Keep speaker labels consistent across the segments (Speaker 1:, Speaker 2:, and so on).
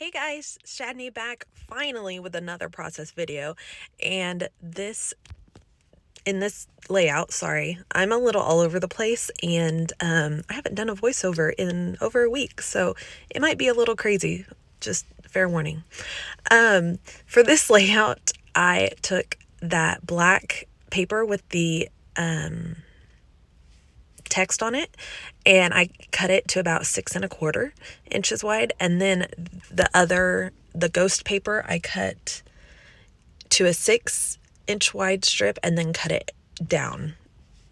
Speaker 1: Hey guys, Shadney back finally with another process video. And in this layout, sorry, I'm a little all over the place, and I haven't done a voiceover in over a week, so it might be a little crazy, just fair warning. For this layout, I took that black paper with the text on it, and I cut it to about 6¼ inches wide, and then the ghost paper I cut to a 6 inch wide strip and then cut it down.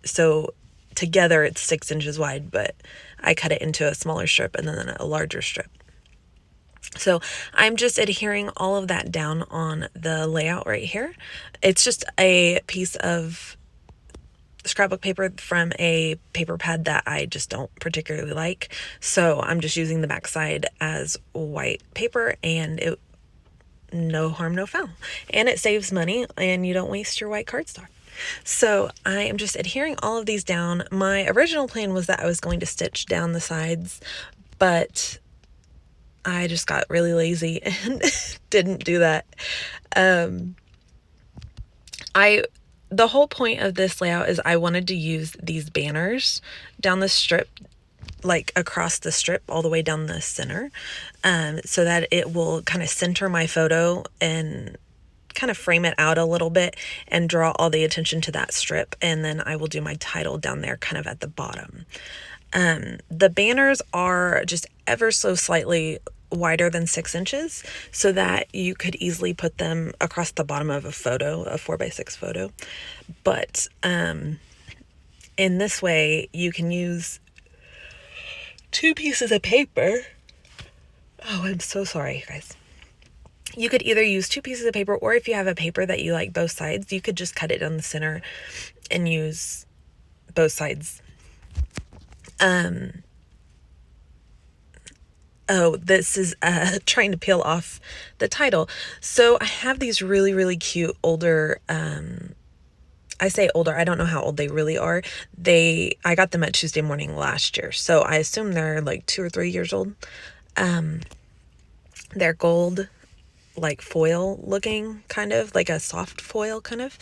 Speaker 1: So together it's 6 inches wide, but I cut it into a smaller strip and then a larger strip. So I'm just adhering all of that down on the layout right here. It's just a piece of scrapbook paper from a paper pad that I just don't particularly like. So I'm just using the backside as white paper, and no harm, no foul. And it saves money, and you don't waste your white cardstock. So I am just adhering all of these down. My original plan was that I was going to stitch down the sides, but I just got really lazy and didn't do that. The whole point of this layout is I wanted to use these banners down the strip, like across the strip all the way down the center, so that it will kind of center my photo and kind of frame it out a little bit and draw all the attention to that strip. And then I will do my title down there kind of at the bottom. The banners are just ever so slightly wider than 6 inches, so that you could easily put them across the bottom of a photo, a 4x6 photo. But in this way, you can use 2 pieces of paper. Oh, I'm so sorry, guys. You could either use 2 pieces of paper, or if you have a paper that you like both sides, you could just cut it down the center and use both sides. Oh, this is trying to peel off the title. So I have these really, really cute older, I say older, I don't know how old they really are. I got them at Tuesday Morning last year, so I assume they're like 2 or 3 years old. They're gold, like foil looking, kind of like a soft foil kind of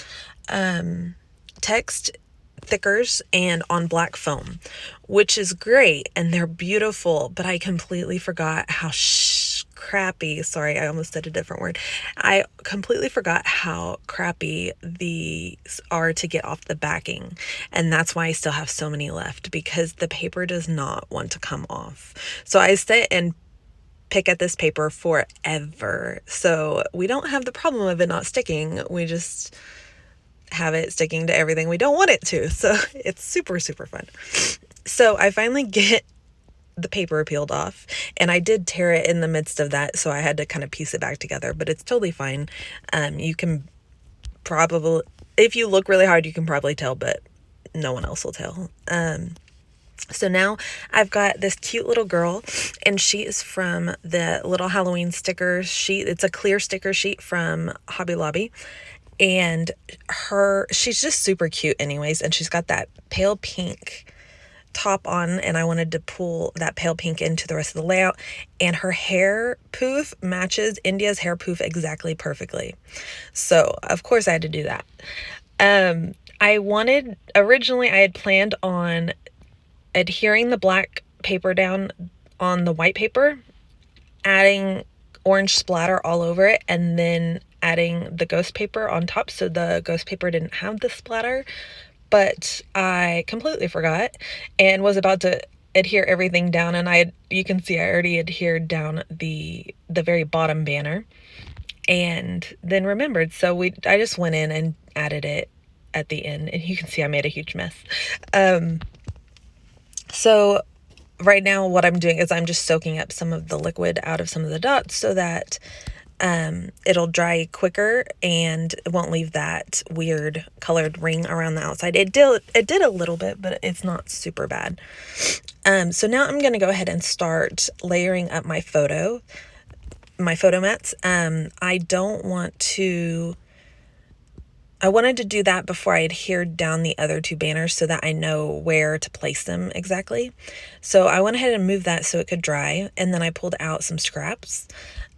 Speaker 1: text thickers and on black foam, which is great, and they're beautiful, but I completely forgot how crappy, sorry, I almost said a different word. I completely forgot how crappy these are to get off the backing, and that's why I still have so many left, because the paper does not want to come off. So I sit and pick at this paper forever, so we don't have the problem of it not sticking. We just have it sticking to everything we don't want it to. So it's super, super fun. So I finally get the paper peeled off, and I did tear it in the midst of that, so I had to kind of piece it back together, but it's totally fine. You can probably, if you look really hard, you can probably tell, but no one else will tell. So now I've got this cute little girl, and she is from the little Halloween sticker sheet. It's a clear sticker sheet from Hobby Lobby. And she's just super cute anyways, and she's got that pale pink top on, and I wanted to pull that pale pink into the rest of the layout, and her hair poof matches India's hair poof exactly perfectly. So of course I had to do that. Originally I had planned on adhering the black paper down on the white paper, adding orange splatter all over it, and then adding the ghost paper on top, so the ghost paper didn't have the splatter. But I completely forgot and was about to adhere everything down, and you can see I already adhered down the very bottom banner, and then remembered. So I just went in and added it at the end, and you can see I made a huge mess. So right now what I'm doing is I'm just soaking up some of the liquid out of some of the dots, so that it'll dry quicker and it won't leave that weird colored ring around the outside. It did a little bit, but it's not super bad. So now I'm going to go ahead and start layering up my photo mats. I wanted to do that before I adhered down the other 2 banners, so that I know where to place them exactly. So I went ahead and moved that so it could dry, and then I pulled out some scraps.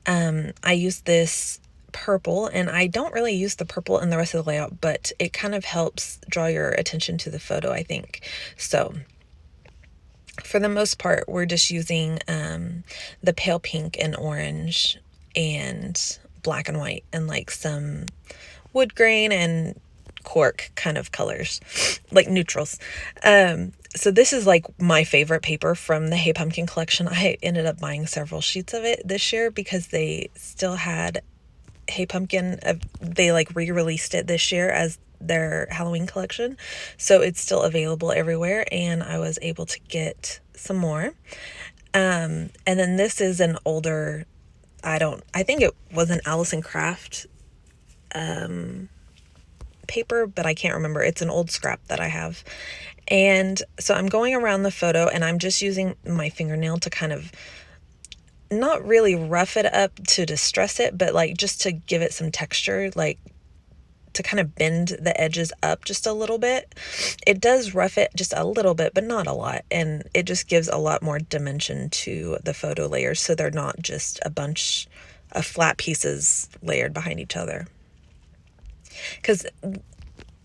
Speaker 1: I use this purple, and I don't really use the purple in the rest of the layout, but it kind of helps draw your attention to the photo, I think. So for the most part, we're just using the pale pink and orange and black and white and like some wood grain and cork kind of colors, like neutrals. So this is like my favorite paper from the Hey Pumpkin collection. I ended up buying several sheets of it this year because they still had Hey Pumpkin. They like re-released it this year as their Halloween collection. So it's still available everywhere, and I was able to get some more. And then this is an older, I think it was an Allison Craft paper, but I can't remember. It's an old scrap that I have. And so I'm going around the photo, and I'm just using my fingernail to kind of not really rough it up to distress it, but like just to give it some texture, like to kind of bend the edges up just a little bit. It does rough it just a little bit, but not a lot. And it just gives a lot more dimension to the photo layers, so they're not just a bunch of flat pieces layered behind each other. Because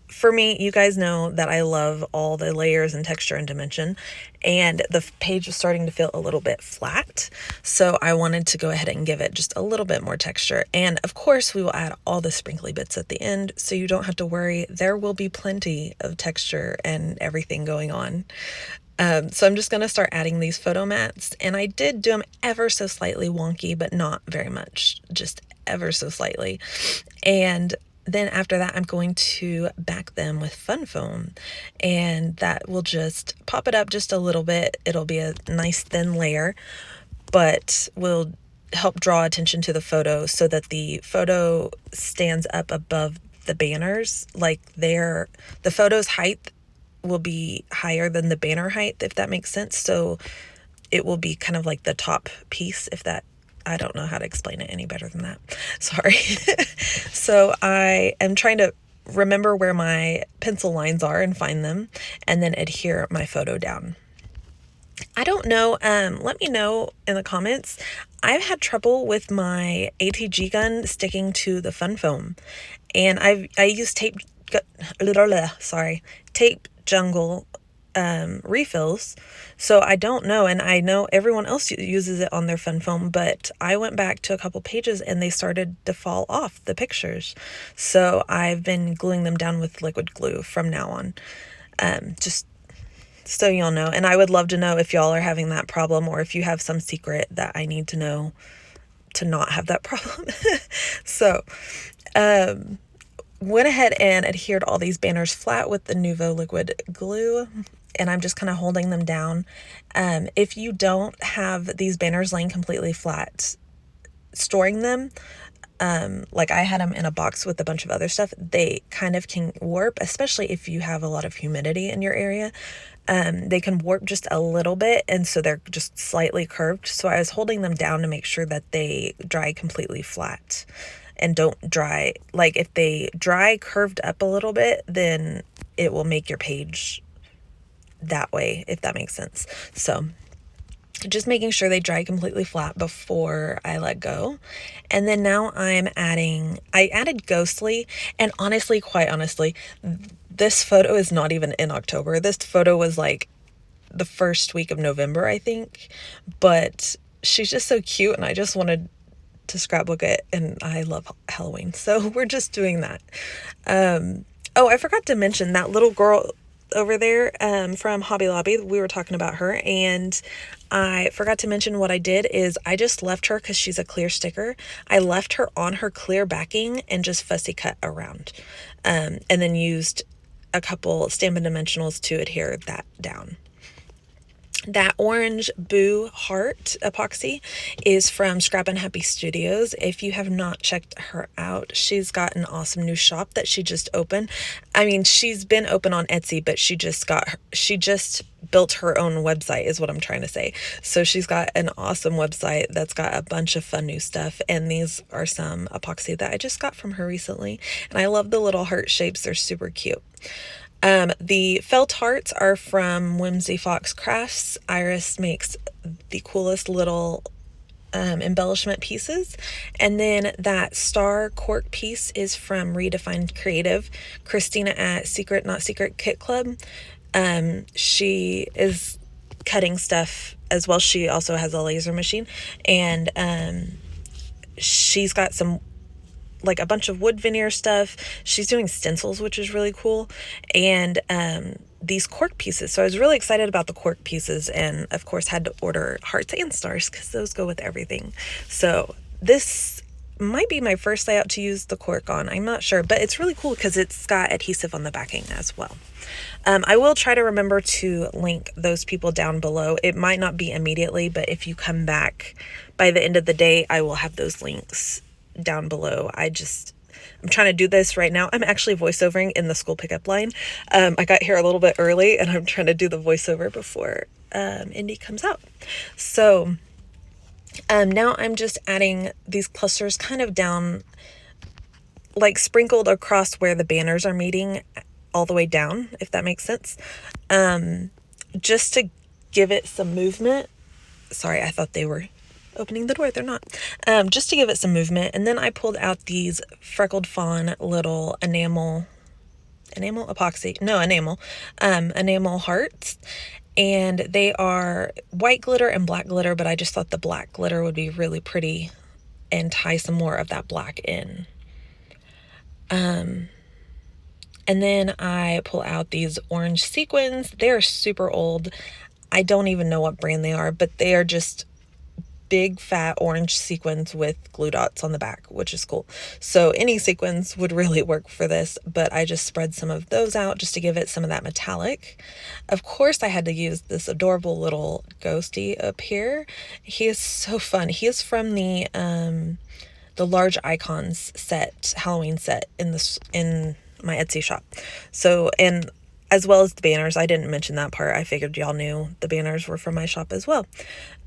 Speaker 1: for me, you guys know that I love all the layers and texture and dimension, and the page was starting to feel a little bit flat. So I wanted to go ahead and give it just a little bit more texture. And of course, we will add all the sprinkly bits at the end, so you don't have to worry. There will be plenty of texture and everything going on. So I'm just going to start adding these photo mats, and I did do them ever so slightly wonky, but not very much, just ever so slightly. And then after that, I'm going to back them with fun foam, and that will just pop it up just a little bit. It'll be a nice thin layer, but will help draw attention to the photo so that the photo stands up above the banners. Like the photo's height will be higher than the banner height, if that makes sense. So it will be kind of like the top piece, if that, I don't know how to explain it any better than that. Sorry. So I am trying to remember where my pencil lines are and find them, and then adhere my photo down. I don't know. Let me know in the comments. I've had trouble with my ATG gun sticking to the fun foam, and I use tape jungle refills, so I don't know. And I know everyone else uses it on their fun foam, but I went back to a couple pages and they started to fall off the pictures. So I've been gluing them down with liquid glue from now on, just so y'all know. And I would love to know if y'all are having that problem, or if you have some secret that I need to know to not have that problem. So went ahead and adhered all these banners flat with the Nuvo liquid glue, and I'm just kind of holding them down. If you don't have these banners laying completely flat, storing them, like I had them in a box with a bunch of other stuff, they kind of can warp, especially if you have a lot of humidity in your area. They can warp just a little bit, and so they're just slightly curved. So I was holding them down to make sure that they dry completely flat and don't dry. Like if they dry curved up a little bit, then it will make your page that way, if that makes sense. So just making sure they dry completely flat before I let go. And then now I added Ghostly, and honestly, quite honestly, this photo is not even in October. This photo was like the first week of November, I think, but she's just so cute, and I just wanted to scrapbook it, and I love Halloween, so we're just doing that. Oh, I forgot to mention that little girl over there from Hobby Lobby. We were talking about her, and I forgot to mention what I did is I just left her, because she's a clear sticker, I left her on her clear backing and just fussy cut around, and then used a couple Stampin' Dimensionals to adhere that down. That orange Boo Heart epoxy is from Scrap and Happy Studios. If you have not checked her out, she's got an awesome new shop that she just opened. I mean, she's been open on Etsy, but she just built her own website, is what I'm trying to say. So she's got an awesome website that's got a bunch of fun new stuff, and these are some epoxy that I just got from her recently, and I love the little heart shapes. They're super cute. The felt hearts are from Whimsy Fox Crafts. Iris makes the coolest little embellishment pieces. And then that star cork piece is from Redefined Creative, Christina at Secret Not Secret Kit Club. She is cutting stuff as well. She also has a laser machine, and she's got some, like, a bunch of wood veneer stuff. She's doing stencils, which is really cool, and these cork pieces. So I was really excited about the cork pieces, and of course had to order hearts and stars because those go with everything. So this might be my first layout to use the cork on. I'm not sure, but it's really cool because it's got adhesive on the backing as well. I will try to remember to link those people down below. It might not be immediately, but if you come back by the end of the day, I will have those links down below. I'm trying to do this right now. I'm actually voiceovering in the school pickup line. I got here a little bit early, and I'm trying to do the voiceover before Indy comes out. So now I'm just adding these clusters kind of down, like sprinkled across where the banners are meeting, all the way down, if that makes sense. Just to give it some movement. Sorry, I thought they were opening the door. They're not. Just to give it some movement. And then I pulled out these freckled fawn little enamel hearts. And they are white glitter and black glitter, but I just thought the black glitter would be really pretty and tie some more of that black in. And then I pull out these orange sequins. They're super old. I don't even know what brand they are, but they are just big fat orange sequins with glue dots on the back, which is cool. So any sequins would really work for this, but I just spread some of those out just to give it some of that metallic. Of course, I had to use this adorable little ghosty up here. He is so fun. He is from the Large Icons set, Halloween set in my Etsy shop. So, and as well as the banners, I didn't mention that part. I figured y'all knew the banners were from my shop as well.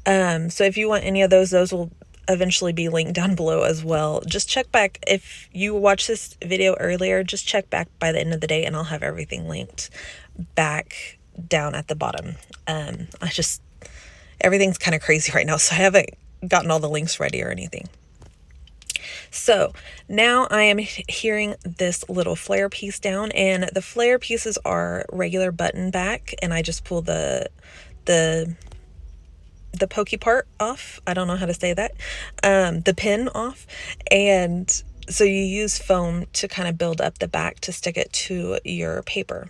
Speaker 1: So if you want any of those will eventually be linked down below as well. Just check back. If you watched this video earlier, just check back by the end of the day and I'll have everything linked back down at the bottom. Everything's kind of crazy right now, so I haven't gotten all the links ready or anything. So now I am hearing this little flare piece down, and the flare pieces are regular button back, and I just pull the pokey part off. I don't know how to say that. The pin off. And so you use foam to kind of build up the back to stick it to your paper.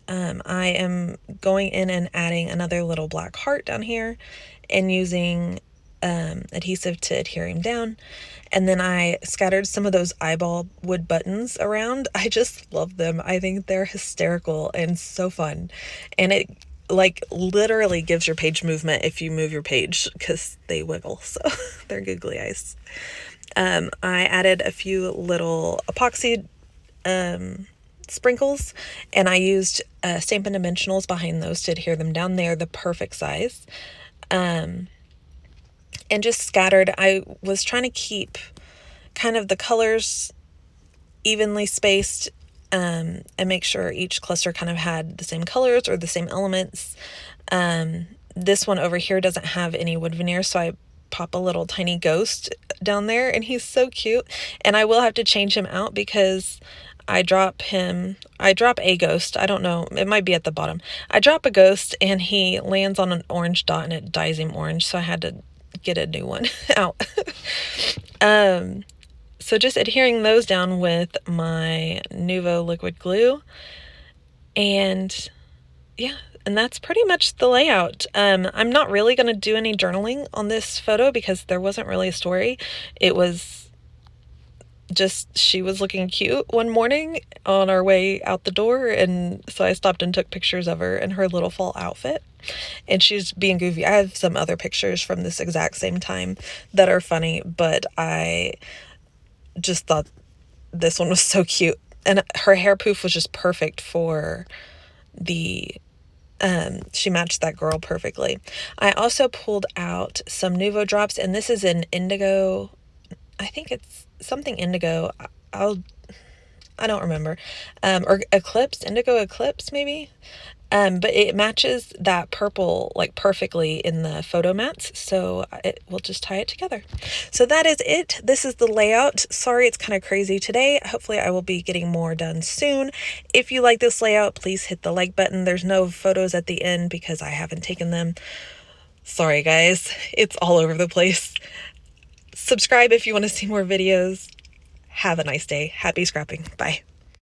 Speaker 1: I am going in and adding another little black heart down here and using adhesive to adhere him down. And then I scattered some of those eyeball wood buttons around. I just love them. I think they're hysterical and so fun. And it like literally gives your page movement if you move your page because they wiggle. So they're googly eyes. I added a few little epoxy sprinkles, and I used Stampin' Dimensionals behind those to adhere them down. They're the perfect size. And just scattered. I was trying to keep kind of the colors evenly spaced and make sure each cluster kind of had the same colors or the same elements. This one over here doesn't have any wood veneer, so I pop a little tiny ghost down there, and he's so cute. And I will have to change him out because I drop a ghost. I don't know. It might be at the bottom. I drop a ghost and he lands on an orange dot and it dyes him orange. So I had to get a new one out. So just adhering those down with my Nuvo liquid glue. And yeah, and that's pretty much the layout. I'm not really going to do any journaling on this photo because there wasn't really a story. It was just she was looking cute one morning on our way out the door, and so I stopped and took pictures of her in her little fall outfit, and she's being goofy. I have some other pictures from this exact same time that are funny, but I just thought this one was so cute, and her hair poof was just perfect for the she matched that girl perfectly. I also pulled out some Nuvo drops, and this is an indigo. I think it's something indigo. I don't remember. Or Eclipse, Indigo Eclipse maybe. But it matches that purple like perfectly in the photo mats, so we'll just tie it together. So that is it. This is the layout. Sorry it's kind of crazy today. Hopefully I will be getting more done soon. If you like this layout, please hit the like button. There's no photos at the end because I haven't taken them. Sorry guys, it's all over the place. Subscribe if you want to see more videos. Have a nice day. Happy scrapping. Bye.